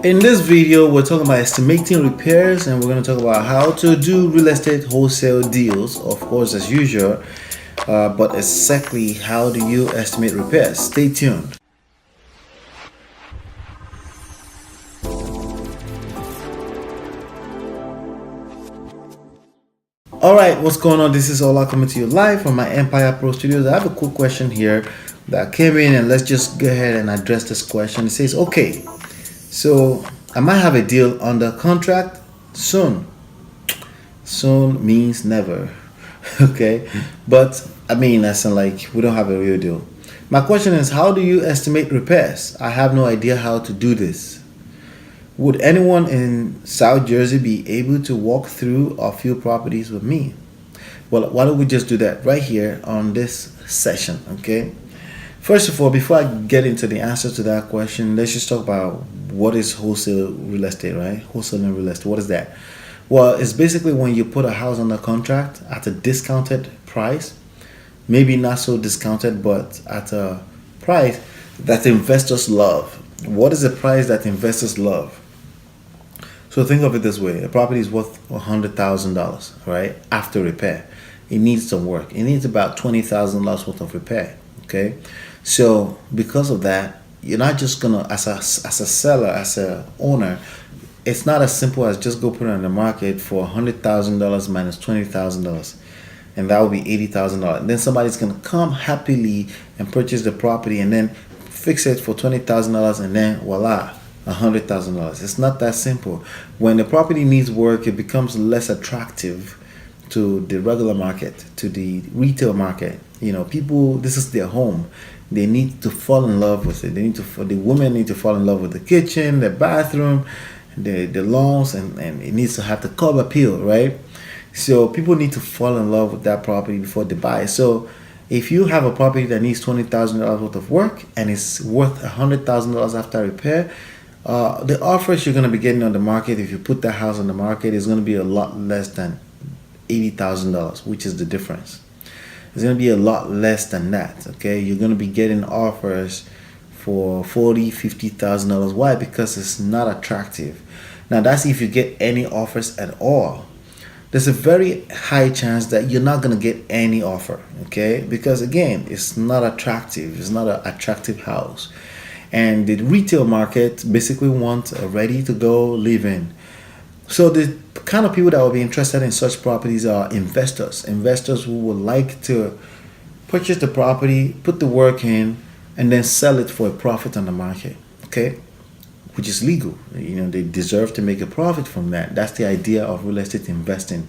In this video, we're talking about estimating repairs, and we're going to talk about how to do real estate wholesale deals, of course, as usual, but exactly how do you estimate repairs. Stay tuned. All right, what's going on? This is Ola coming to you live from myEmpirePRO studios. I have a quick question here that came in, and let's just go ahead and address this question. It says, okay, so I might have a deal under contract soon. Soon means never. Okay, but I mean, that's like we don't have a real deal. My question is, how do you estimate repairs? I have no idea how to do this. Would anyone in South Jersey be able to walk through a few properties with me? Well, why don't we just do that right here on this session, okay? First of all, before I get into the answer to that question, let's just talk about what is wholesale real estate, right? Wholesaling real estate, what is that? Well, it's basically when you put a house under contract at a discounted price, maybe not so discounted, but at a price that investors love. What is the price that investors love? So think of it this way: a property is worth $100,000, right? After repair, it needs some work. It needs about $20,000 worth of repair. Okay, so because of that, you're not just gonna, as a seller, as a owner, it's not as simple as just go put it on the market for $100,000 minus $20,000, and that would be $80,000. Then somebody's gonna come happily and purchase the property and then fix it for $20,000, and then voila, $100,000. It's not that simple. When the property needs work, it becomes less attractive to the regular market, to the retail market. You know, people, this is their home. They need to fall in love with it. The women need to fall in love with the kitchen, the bathroom, the lawns, and it needs to have the curb appeal, right? So people need to fall in love with that property before they buy. So if you have a property that needs $20,000 worth of work and it's worth $100,000 after repair, the offers you're going to be getting on the market, if you put that house on the market, is going to be a lot less than $80,000, which is the difference. It's going to be a lot less than that. Okay, you're going to be getting offers for $40,000, $50,000. Why? Because it's not attractive. Now that's if you get any offers at all. There's a very high chance that you're not going to get any offer. Okay, because again, it's not attractive. It's not an attractive house. And the retail market basically wants a ready-to-go live-in. So the kind of people that will be interested in such properties are investors. Investors who would like to purchase the property, put the work in, and then sell it for a profit on the market. Okay, which is legal. You know, they deserve to make a profit from that. That's the idea of real estate investing.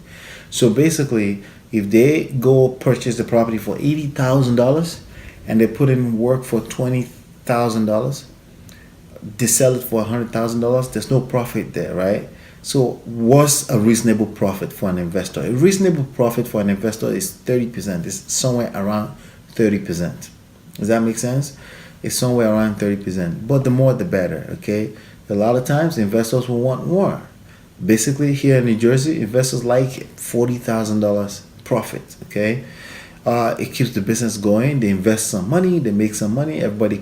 So basically, if they go purchase the property for $80,000 and they put in work for $20,000, they sell it for $100,000, there's no profit there, right? So what's a reasonable profit for an investor? A reasonable profit for an investor is 30%. It's somewhere around 30%. Does that make sense? It's somewhere around 30%. But the more the better, okay? A lot of times investors will want more. Basically here in New Jersey, investors like $40,000 profit, okay? It keeps the business going. They invest some money, they make some money, everybody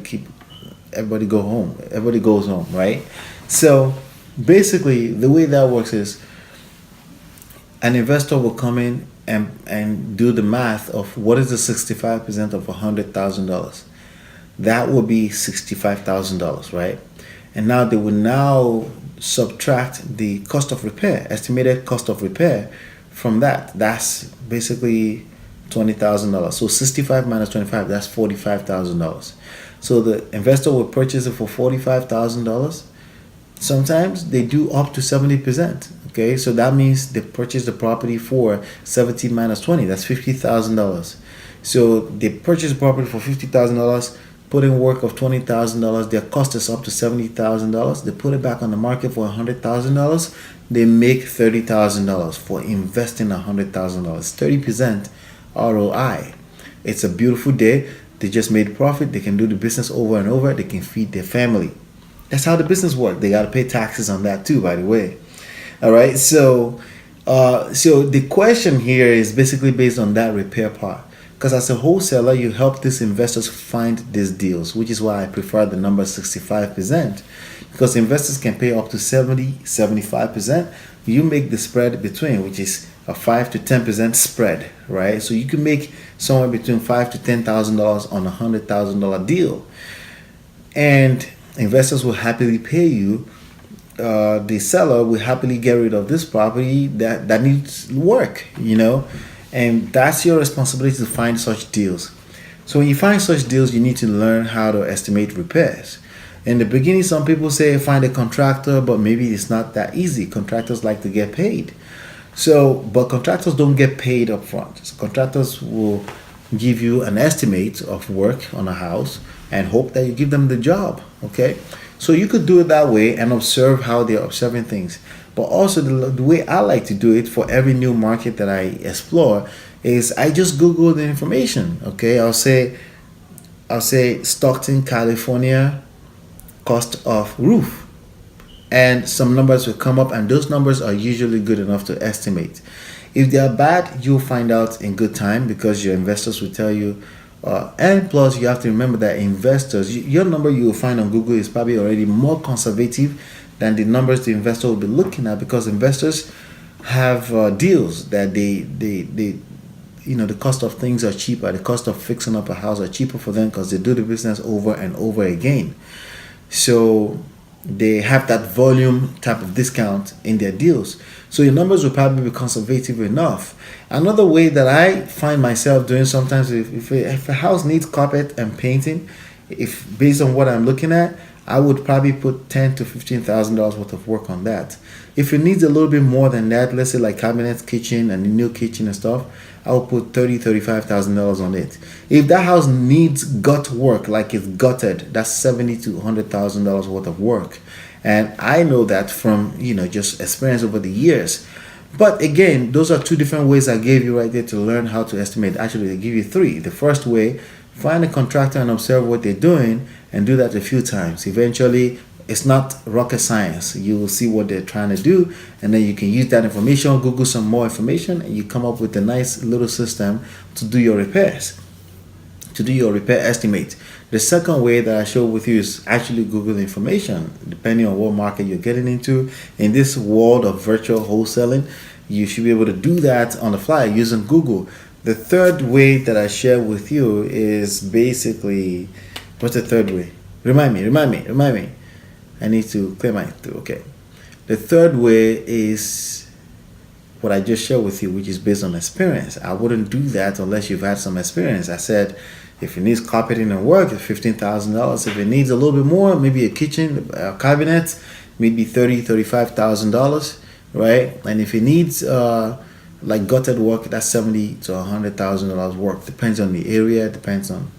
goes home, right? So basically the way that works is an investor will come in and do the math of what is the 65% of $100,000. That will be $65,000, right? And now they will now subtract the cost of repair, estimated cost of repair from that. That's basically $20,000. So 65 minus 25, that's $45,000. So the investor will purchase it for $45,000. Sometimes they do up to 70%. Okay, so that means they purchase the property for 17 minus 20. That's $50,000. So they purchase the property for $50,000, put in work of $20,000. Their cost is up to $70,000. They put it back on the market for $100,000. They make $30,000 for investing $100,000. 30% ROI. It's a beautiful day. They just made profit. They can do the business over and over. They can feed their family. That's how the business works. They got to pay taxes on that too, by the way. All right. So the question here is basically based on that repair part. Because as a wholesaler, you help these investors find these deals, which is why I prefer the number 65%. because investors can pay up to 70-75%. You make the spread between, which is a 5 to 10% spread, right? So you can make somewhere between $5,000 to $10,000 on $100,000 deal, and investors will happily pay you. The seller will happily get rid of this property that needs work, and that's your responsibility to find such deals. So when you find such deals, you need to learn how to estimate repairs. In the beginning, some people say find a contractor, but maybe it's not that easy. Contractors like to get paid. But contractors don't get paid up front. So contractors will give you an estimate of work on a house and hope that you give them the job, okay? So you could do it that way and observe how they're observing things. But also the way I like to do it for every new market that I explore is I just Google the information, okay? I'll say Stockton, California, cost of roof. And some numbers will come up, and those numbers are usually good enough to estimate. If they are bad, you'll find out in good time because your investors will tell you. And plus, you have to remember that investors, your number you will find on Google is probably already more conservative than the numbers the investor will be looking at, because investors have deals that the cost of things are cheaper. The cost of fixing up a house are cheaper for them because they do the business over and over again. So they have that volume type of discount in their deals. So your numbers will probably be conservative enough. Another way that I find myself doing sometimes, if a house needs carpet and painting, if based on what I'm looking at, I would probably put $10,000 to $15,000 worth of work on that. If it needs a little bit more than that, let's say like cabinets, kitchen, and the new kitchen and stuff, I will put $30,000 to $35,000 on it. If that house needs gut work, like it's gutted, that's $70,000 to $100,000 worth of work. And I know that from just experience over the years. But again, those are two different ways I gave you right there to learn how to estimate. Actually, they give you three. The first way, find a contractor and observe what they're doing, and do that a few times. Eventually, it's not rocket science. You will see what they're trying to do, and then you can use that information, Google some more information, and you come up with a nice little system to do your repairs, to do your repair estimate. The second way that I show with you is actually Google information, depending on what market you're getting into. In this world of virtual wholesaling, you should be able to do that on the fly using Google. The third way that I share with you is basically, what's the third way? Remind me. I need to clear my throat. Okay. The third way is what I just shared with you, which is based on experience. I wouldn't do that unless you've had some experience. I said, if it needs carpeting and work, it's $15,000. If it needs a little bit more, maybe a kitchen, a cabinet, maybe $30,000 to $35,000, right? And if it needs like gutted work, that's $70,000 to $100,000 work. Depends on the area, depends on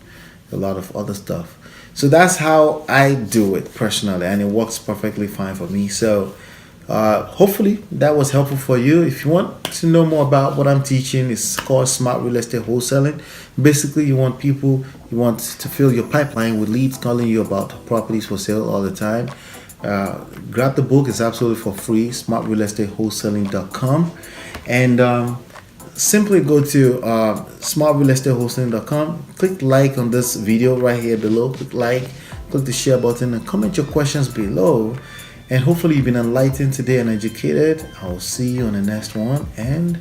a lot of other stuff. So that's how I do it personally, and it works perfectly fine for me. So hopefully that was helpful for you. If you want to know more about what I'm teaching, it's called Smart Real Estate Wholesaling. Basically, you want to fill your pipeline with leads calling you about properties for sale all the time. Grab the book. It's absolutely for free, smartrealestatewholesaling.com. And simply go to smartrealestatewholesaling.com. Click like on this video right here below. Click like, click the share button, and comment your questions below. And hopefully you've been enlightened today and educated. I'll see you on the next one, and